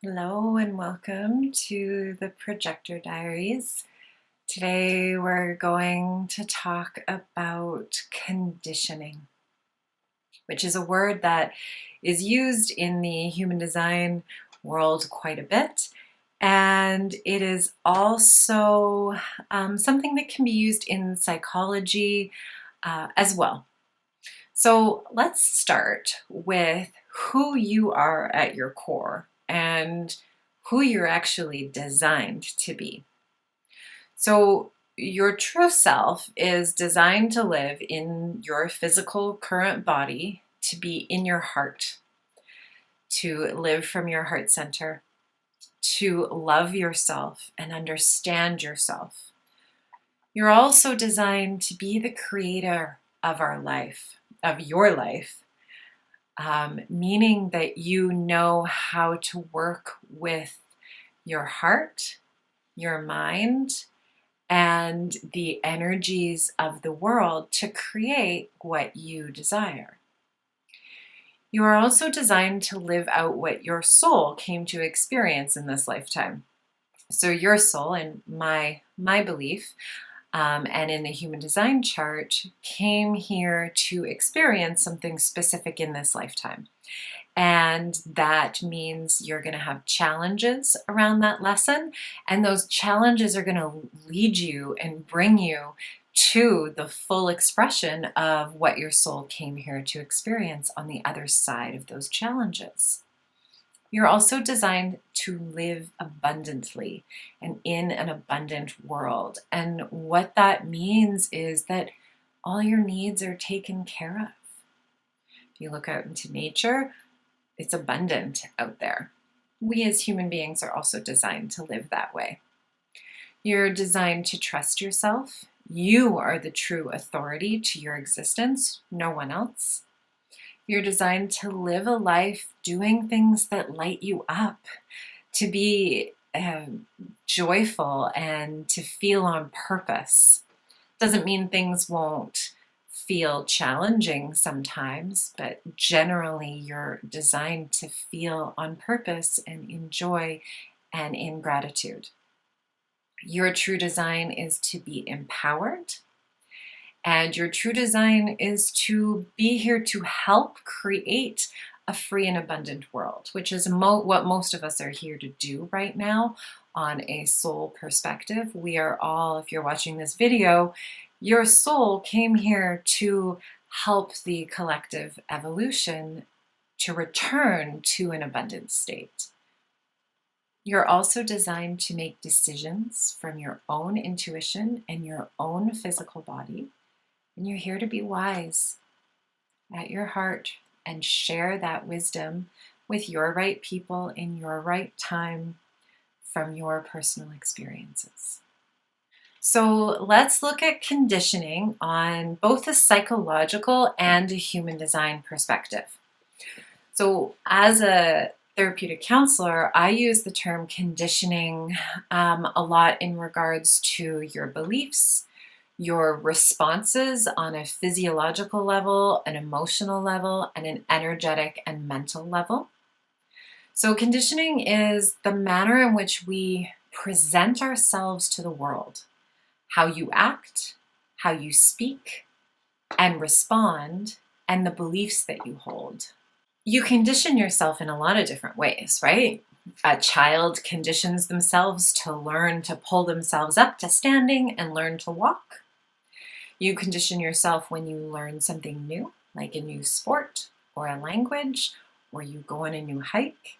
Hello and welcome to the Projector Diaries. Today we're going to talk about conditioning, which is a word that is used in the human design world quite a bit. And it is also something that can be used in psychology as well. So let's start with who you are at your core and who you're actually designed to be. So your true self is designed to live in your physical current body, to be in your heart, to live from your heart center, to love yourself and understand yourself. You're also designed to be the creator of our life, of your life, meaning that you know how to work with your heart, your mind, and the energies of the world to create what you desire. You are also designed to live out what your soul came to experience in this lifetime. So your soul, in my belief, and in the human design chart, came here to experience something specific in this lifetime. And that means you're going to have challenges around that lesson. And those challenges are going to lead you and bring you to the full expression of what your soul came here to experience on the other side of those challenges. You're also designed to live abundantly and in an abundant world. And what that means is that all your needs are taken care of. If you look out into nature, it's abundant out there. We as human beings are also designed to live that way. You're designed to trust yourself. You are the true authority to your existence, no one else. You're designed to live a life doing things that light you up, to be joyful and to feel on purpose. Doesn't mean things won't feel challenging sometimes, but generally you're designed to feel on purpose and in joy and in gratitude. Your true design is to be empowered. And your true design is to be here to help create a free and abundant world, which is what most of us are here to do right now on a soul perspective. We are all, if you're watching this video, your soul came here to help the collective evolution to return to an abundant state. You're also designed to make decisions from your own intuition and your own physical body. And you're here to be wise at your heart and share that wisdom with your right people in your right time from your personal experiences. So let's look at conditioning on both a psychological and a human design perspective. So as a therapeutic counselor, I use the term conditioning a lot in regards to your beliefs, your responses on a physiological level, an emotional level, and an energetic and mental level. So conditioning is the manner in which we present ourselves to the world, how you act, how you speak and respond, and the beliefs that you hold. You condition yourself in a lot of different ways, right? A child conditions themselves to learn to pull themselves up to standing and learn to walk. You condition yourself when you learn something new, like a new sport or a language, or you go on a new hike.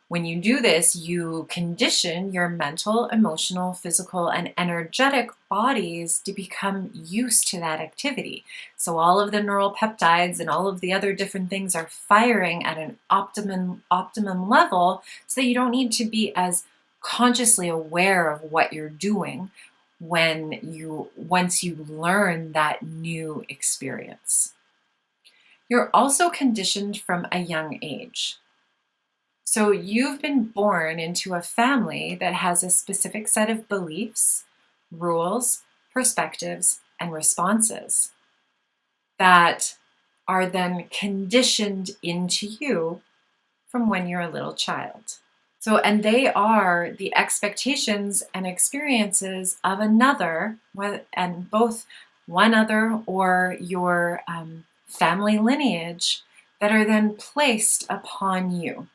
When you do this, you condition your mental, emotional, physical, and energetic bodies to become used to that activity. So all of the neural peptides and all of the other different things are firing at an optimum level, so that you don't need to be as consciously aware of what you're doing once you learn that new experience. You're also conditioned from a young age. So you've been born into a family that has a specific set of beliefs, rules, perspectives, and responses that are then conditioned into you from when you're a little child. So, and they are the expectations and experiences of another, and both one other or your family lineage that are then placed upon you.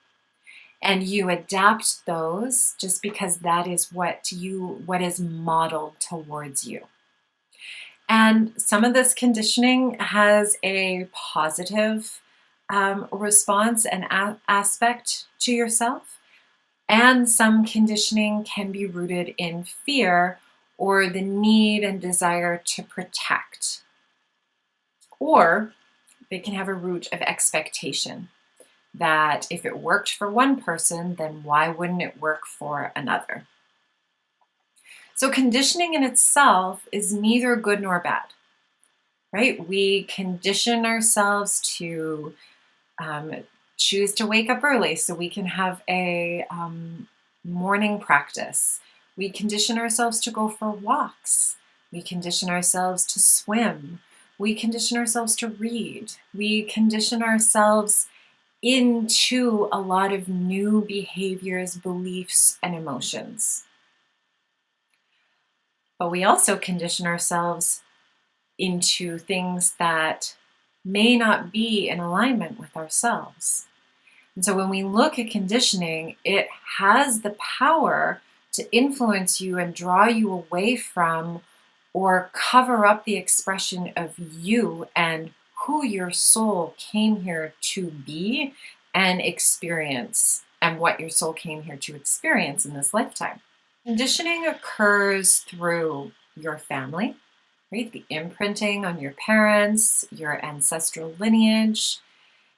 And you adapt those just because that is what is modeled towards you. And some of this conditioning has a positive response and aspect to yourself. And some conditioning can be rooted in fear or the need and desire to protect. Or they can have a root of expectation that if it worked for one person, then why wouldn't it work for another? So conditioning in itself is neither good nor bad, right? We condition ourselves to um, choose to wake up early so we can have a morning practice. We condition ourselves to go for walks. We condition ourselves to swim. We condition ourselves to read. We condition ourselves into a lot of new behaviors, beliefs, and emotions. But we also condition ourselves into things that may not be in alignment with ourselves. And so when we look at conditioning, it has the power to influence you and draw you away from or cover up the expression of you and who your soul came here to be and experience, and what your soul came here to experience in this lifetime. Conditioning occurs through your family, right? The imprinting on your parents, your ancestral lineage.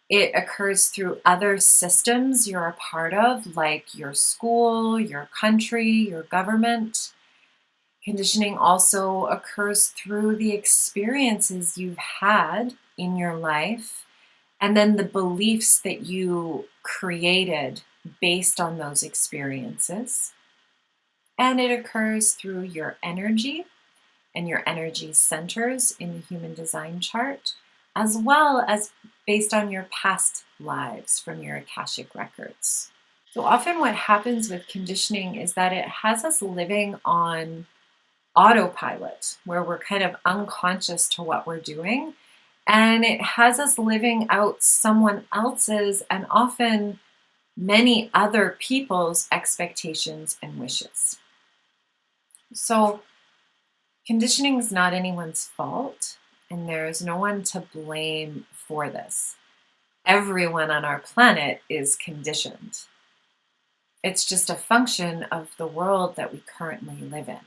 It occurs through other systems you're a part of, like your school, your country, your government. Conditioning also occurs through the experiences you've had in your life and then the beliefs that you created based on those experiences. And it occurs through your energy and your energy centers in the human design chart, as well as based on your past lives from your Akashic records. So often what happens with conditioning is that it has us living on autopilot, where we're kind of unconscious to what we're doing. And it has us living out someone else's and often many other people's expectations and wishes. So conditioning is not anyone's fault, and there's no one to blame for this. Everyone on our planet is conditioned. It's just a function of the world that we currently live in.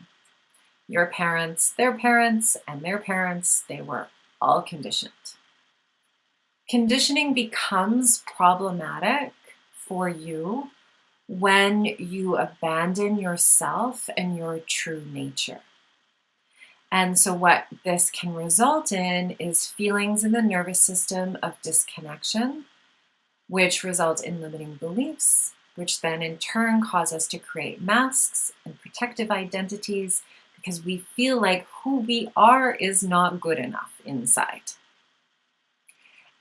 Your parents, and their parents, they were all conditioned. Conditioning becomes problematic for you when you abandon yourself and your true nature. And so what this can result in is feelings in the nervous system of disconnection, which result in limiting beliefs, which then in turn cause us to create masks and protective identities because we feel like who we are is not good enough inside.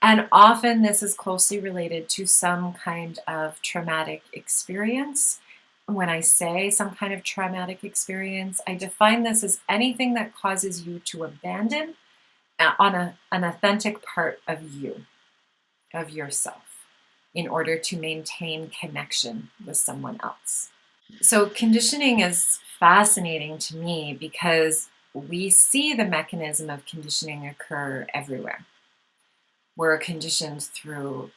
And often this is closely related to some kind of traumatic experience. When I say some kind of traumatic experience, I define this as anything that causes you to abandon an authentic part of you, of yourself, in order to maintain connection with someone else. So conditioning is fascinating to me because we see the mechanism of conditioning occur everywhere. We're conditioned through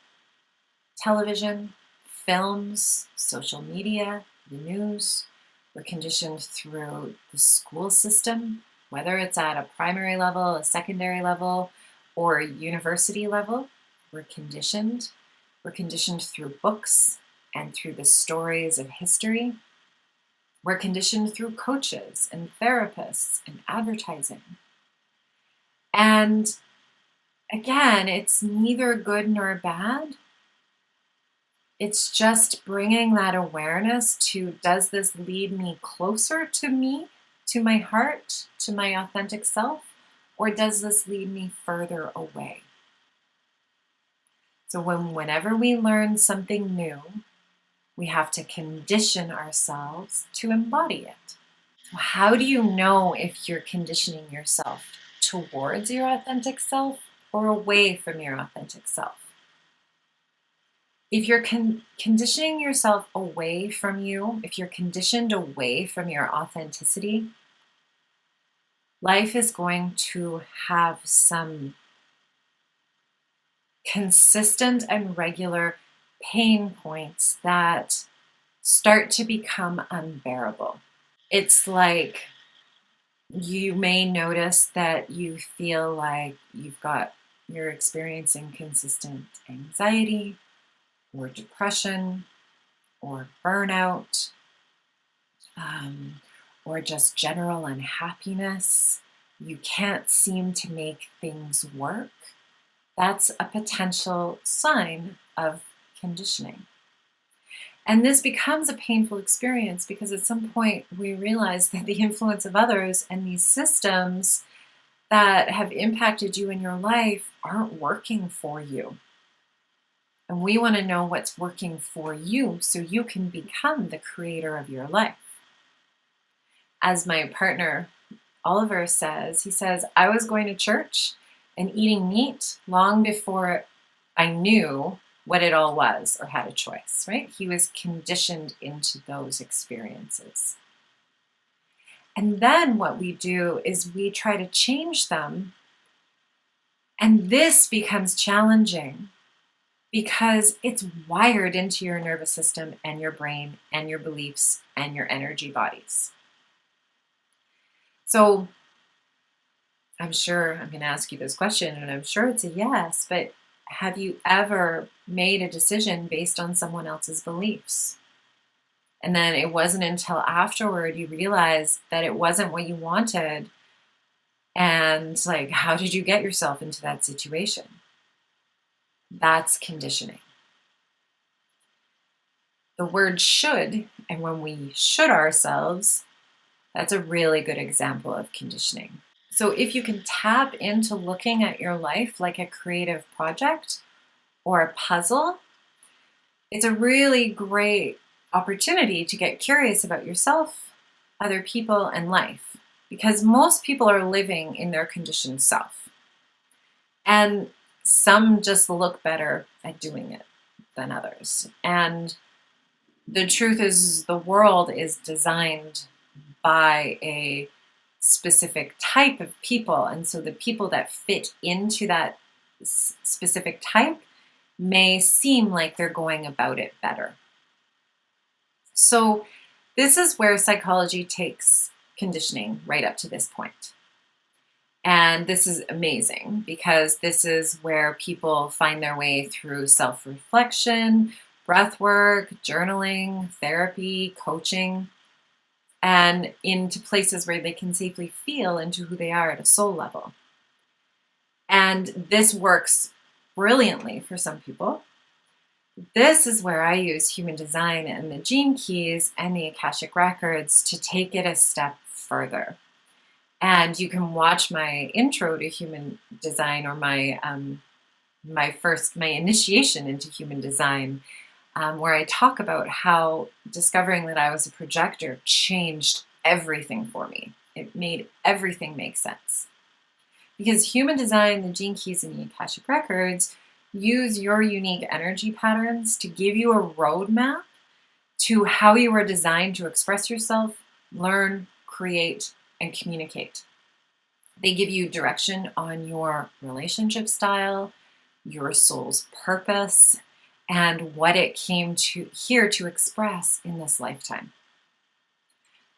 television, films, social media, the news. We're conditioned through the school system, whether it's at a primary level, a secondary level, or a university level. We're conditioned. We're conditioned through books and through the stories of history. We're conditioned through coaches and therapists and advertising. And again, it's neither good nor bad. It's just bringing that awareness to, does this lead me closer to me, to my heart, to my authentic self, or does this lead me further away? So whenever we learn something new, We have to condition ourselves to embody it. So how do you know if you're conditioning yourself towards your authentic self or away from your authentic self? If you're conditioning yourself away from you, if you're conditioned away from your authenticity, life is going to have some consistent and regular pain points that start to become unbearable. It's like you may notice that you feel like you're experiencing consistent anxiety or depression or burnout, or just general unhappiness. You can't seem to make things work. That's a potential sign of conditioning. And this becomes a painful experience because at some point we realize that the influence of others and these systems that have impacted you in your life aren't working for you. And we want to know what's working for you so you can become the creator of your life. As my partner Oliver says, he says, I was going to church and eating meat long before I knew what it all was or had a choice, right? He was conditioned into those experiences. And then what we do is we try to change them. And this becomes challenging because it's wired into your nervous system and your brain and your beliefs and your energy bodies. So I'm sure I'm going to ask you this question, and I'm sure it's a yes, but have you ever made a decision based on someone else's beliefs? And then it wasn't until afterward you realized that it wasn't what you wanted. And like, how did you get yourself into that situation? That's conditioning. The word should, and when we should ourselves, that's a really good example of conditioning. So if you can tap into looking at your life like a creative project or a puzzle, it's a really great opportunity to get curious about yourself, other people, and life. Because most people are living in their conditioned self. And some just look better at doing it than others. And the truth is, the world is designed by a specific type of people. And so the people that fit into that specific type may seem like they're going about it better. So this is where psychology takes conditioning right up to this point. And this is amazing because this is where people find their way through self-reflection, breath work, journaling, therapy, coaching, and into places where they can safely feel into who they are at a soul level. And this works brilliantly for some people. This is where I use human design and the gene keys and the Akashic records to take it a step further. And you can watch my intro to human design or my initiation into human design, where I talk about how discovering that I was a projector changed everything for me. It made everything make sense. Because human design, the gene keys, and the Akashic records use your unique energy patterns to give you a roadmap to how you are designed to express yourself, learn, create, and communicate. They give you direction on your relationship style, your soul's purpose, and what it came to here to express in this lifetime.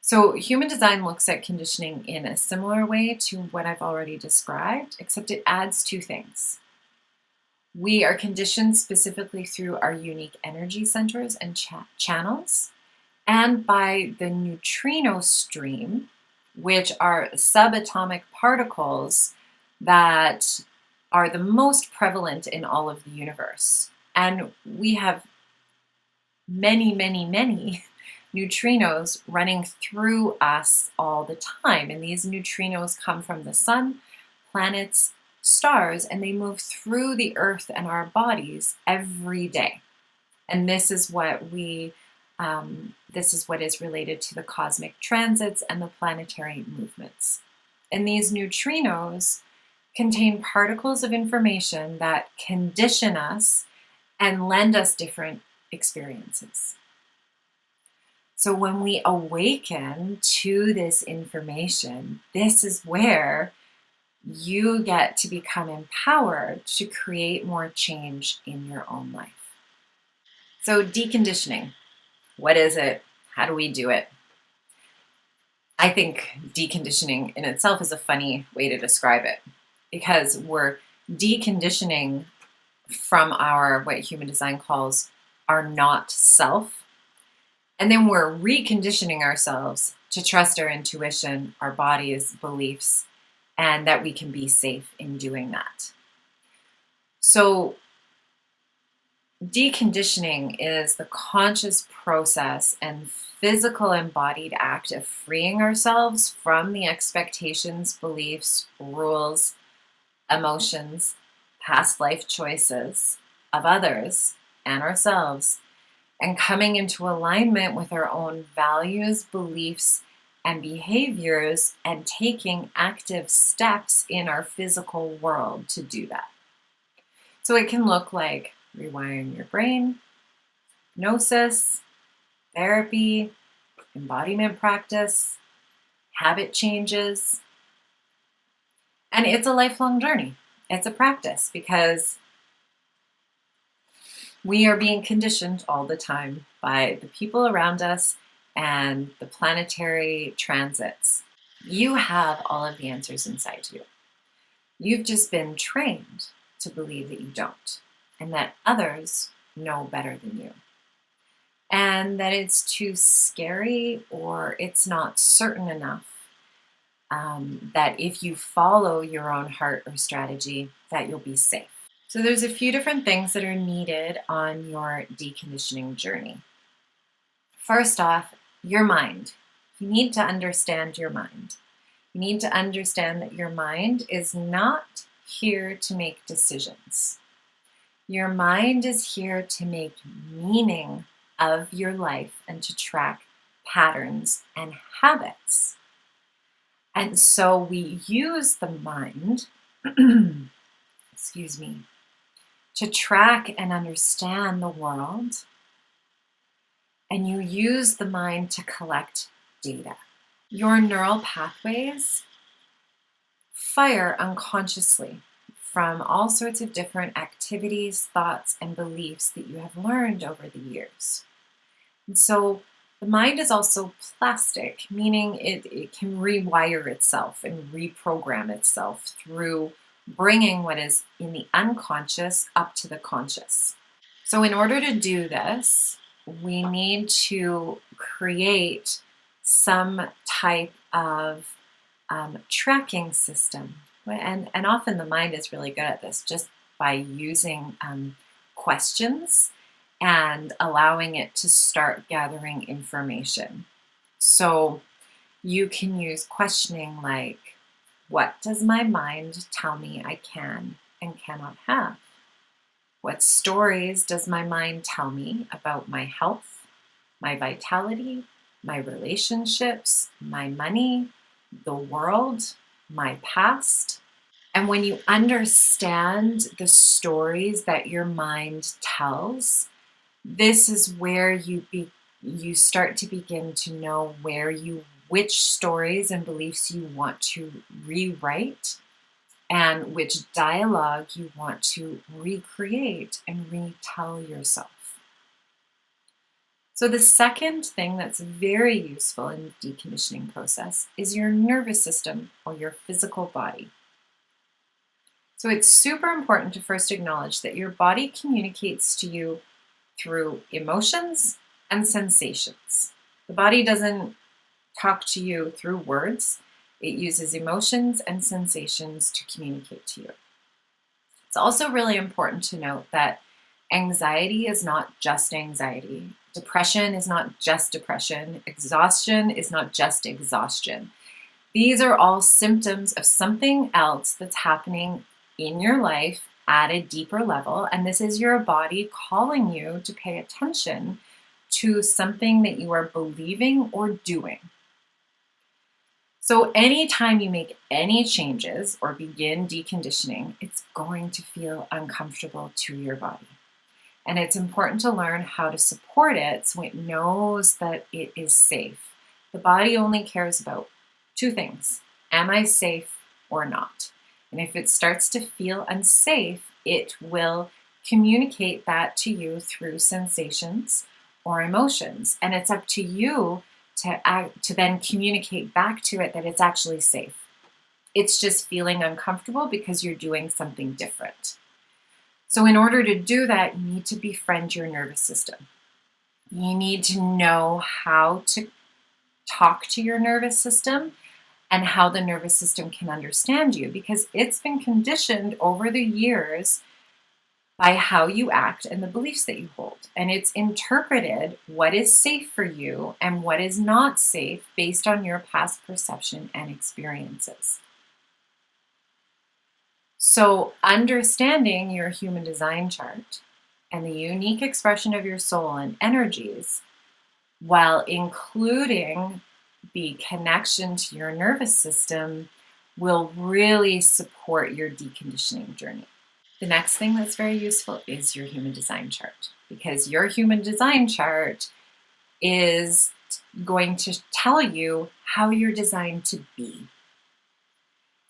So human design looks at conditioning in a similar way to what I've already described, except it adds two things. We are conditioned specifically through our unique energy centers and channels, and by the neutrino stream, which are subatomic particles that are the most prevalent in all of the universe. And we have many, many, many neutrinos running through us all the time. And these neutrinos come from the sun, planets, stars, and they move through the earth and our bodies every day. And this is what we This is what is related to the cosmic transits and the planetary movements. And these neutrinos contain particles of information that condition us and lend us different experiences. So when we awaken to this information, this is where you get to become empowered to create more change in your own life. So deconditioning, what is it? How do we do it? I think deconditioning in itself is a funny way to describe it, because we're deconditioning from our, what human design calls, our not self. And then we're reconditioning ourselves to trust our intuition, our body's beliefs, and that we can be safe in doing that. So deconditioning is the conscious process and physical embodied act of freeing ourselves from the expectations, beliefs, rules, emotions, past life choices of others and ourselves, and coming into alignment with our own values, beliefs, and behaviors, and taking active steps in our physical world to do that. So it can look like rewiring your brain, hypnosis, therapy, embodiment practice, habit changes. And it's a lifelong journey. It's a practice because we are being conditioned all the time by the people around us and the planetary transits. You have all of the answers inside you. You've just been trained to believe that you don't, and that others know better than you, and that it's too scary or it's not certain enough, that if you follow your own heart or strategy, that you'll be safe. So there's a few different things that are needed on your deconditioning journey. First off, your mind. You need to understand your mind. You need to understand that your mind is not here to make decisions. Your mind is here to make meaning of your life and to track patterns and habits. And so we use the mind, excuse me, to track and understand the world. And you use the mind to collect data. Your neural pathways fire unconsciously from all sorts of different activities, thoughts, and beliefs that you have learned over the years. And so the mind is also plastic, meaning it can rewire itself and reprogram itself through bringing what is in the unconscious up to the conscious. So in order to do this, we need to create some type of tracking system. And often the mind is really good at this, just by using questions and allowing it to start gathering information. So you can use questioning like, what does my mind tell me I can and cannot have? What stories does my mind tell me about my health, my vitality, my relationships, my money, the world, my past? And when you understand the stories that your mind tells, this is where you start to begin to know which stories and beliefs you want to rewrite and which dialogue you want to recreate and retell yourself. So the second thing that's very useful in the deconditioning process is your nervous system or your physical body. So it's super important to first acknowledge that your body communicates to you through emotions and sensations. The body doesn't talk to you through words. It uses emotions and sensations to communicate to you. It's also really important to note that anxiety is not just anxiety. Depression is not just depression. Exhaustion is not just exhaustion. These are all symptoms of something else that's happening in your life at a deeper level, and this is your body calling you to pay attention to something that you are believing or doing. So anytime you make any changes or begin deconditioning, it's going to feel uncomfortable to your body. And it's important to learn how to support it so it knows that it is safe. The body only cares about two things. Am I safe or not? And if it starts to feel unsafe, it will communicate that to you through sensations or emotions. And it's up to you to then communicate back to it that it's actually safe. It's just feeling uncomfortable because you're doing something different. So in order to do that, you need to befriend your nervous system. You need to know how to talk to your nervous system and how the nervous system can understand you, because it's been conditioned over the years by how you act and the beliefs that you hold. And it's interpreted what is safe for you and what is not safe based on your past perception and experiences. So understanding your human design chart and the unique expression of your soul and energies, while including the connection to your nervous system, will really support your deconditioning journey. The next thing that's very useful is your human design chart, because your human design chart is going to tell you how you're designed to be.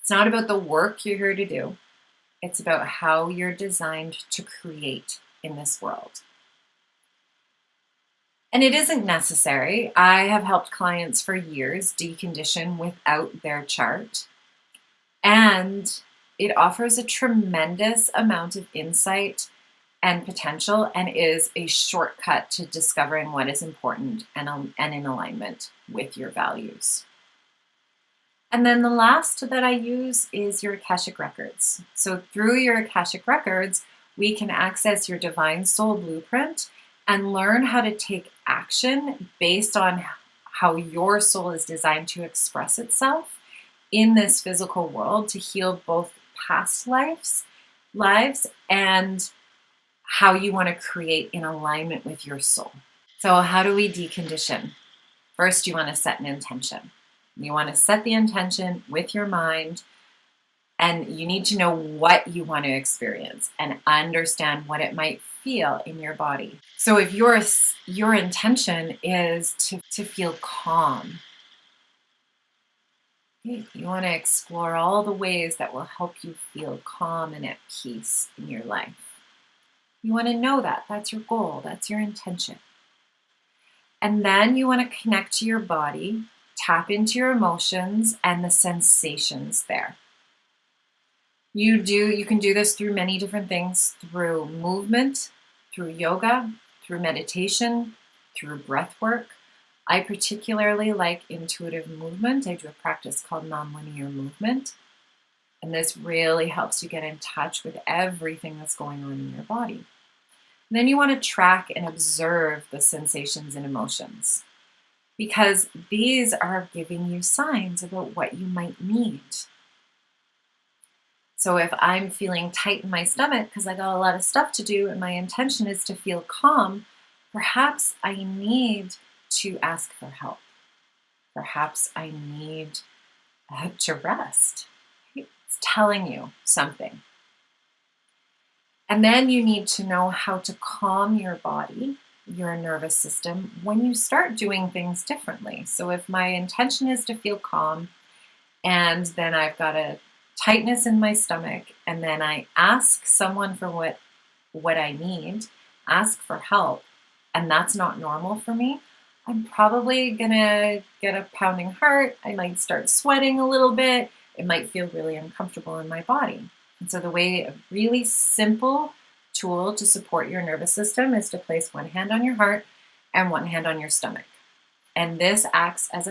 It's not about the work you're here to do. It's about how you're designed to create in this world. And it isn't necessary. I have helped clients for years decondition without their chart. And it offers a tremendous amount of insight and potential and is a shortcut to discovering what is important and in alignment with your values. And then the last that I use is your Akashic Records. So through your Akashic Records, we can access your divine soul blueprint and learn how to take action based on how your soul is designed to express itself in this physical world to heal both past lives and how you want to create in alignment with your soul. So how do we decondition? First, you want to set an intention. You want to set the intention with your mind, and you need to know what you want to experience and understand what it might feel in your body. So if your intention is to feel calm, you want to explore all the ways that will help you feel calm and at peace in your life. You want to know that. That's your goal. That's your intention. And then you want to connect to your body, tap into your emotions and the sensations there. You can do this through many different things, through movement, through yoga, through meditation, through breath work. I particularly like intuitive movement. I do a practice called nonlinear movement. And this really helps you get in touch with everything that's going on in your body. And then you want to track and observe the sensations and emotions, because these are giving you signs about what you might need. So if I'm feeling tight in my stomach because I got a lot of stuff to do and my intention is to feel calm, perhaps I need to ask for help. Perhaps I need to rest. It's telling you something. And then you need to know how to calm your body, your nervous system, when you start doing things differently. So if my intention is to feel calm, and then I've got a tightness in my stomach, and then I ask someone for what I need, ask for help, and that's not normal for me, I'm probably gonna get a pounding heart. I might start sweating a little bit. It might feel really uncomfortable in my body. And so a really simple tool to support your nervous system is to place one hand on your heart and one hand on your stomach. And this acts as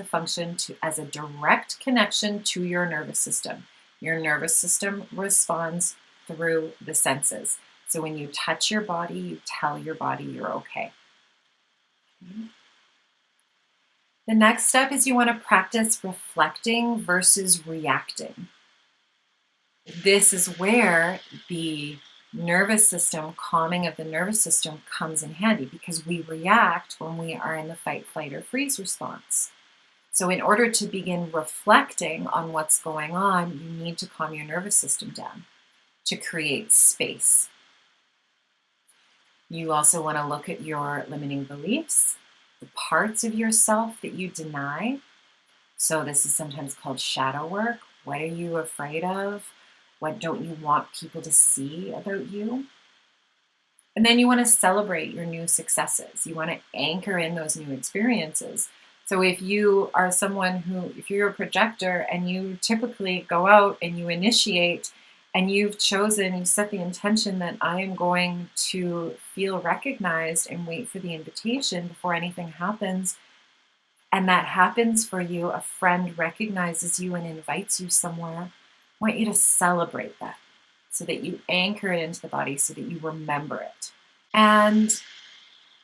as a direct connection to your nervous system. Your nervous system responds through the senses. So when you touch your body, you tell your body you're okay. The next step is you want to practice reflecting versus reacting. This is where the nervous system, calming of the nervous system comes in handy because we react when we are in the fight, flight, or freeze response. So in order to begin reflecting on what's going on, you need to calm your nervous system down to create space. You also want to look at your limiting beliefs, the parts of yourself that you deny. So this is sometimes called shadow work. What are you afraid of? What don't you want people to see about you? And then you want to celebrate your new successes. You want to anchor in those new experiences. So if you are someone who, if you're a projector and you typically go out and you initiate and you've chosen, you set the intention that I am going to feel recognized and wait for the invitation before anything happens, and that happens for you, a friend recognizes you and invites you somewhere, I want you to celebrate that so that you anchor it into the body so that you remember it. And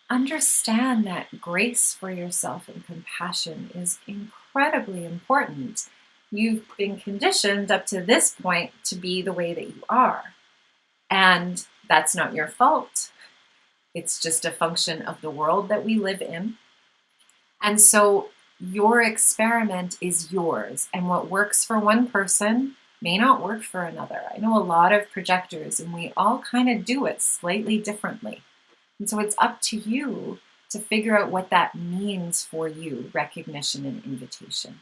understand that grace for yourself and compassion is incredibly important. You've been conditioned up to this point to be the way that you are. And that's not your fault. It's just a function of the world that we live in. And so your experiment is yours. And what works for one person may not work for another. I know a lot of projectors, and we all kind of do it slightly differently. And so it's up to you to figure out what that means for you, recognition and invitation.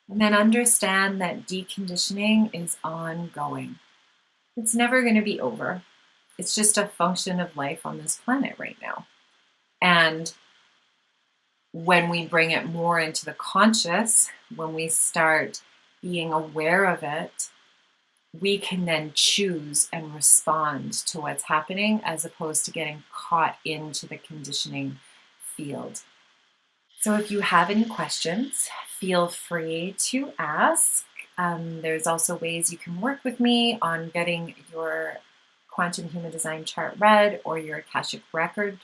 And then understand that deconditioning is ongoing. It's never going to be over. It's just a function of life on this planet right now. And when we bring it more into the conscious, when we start being aware of it, we can then choose and respond to what's happening as opposed to getting caught into the conditioning field. So if you have any questions, feel free to ask. There's also ways you can work with me on getting your quantum human design chart read or your Akashic records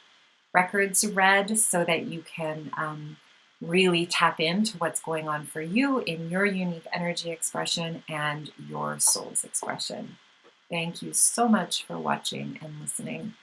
read so that you can really tap into what's going on for you in your unique energy expression and your soul's expression. Thank you so much for watching and listening.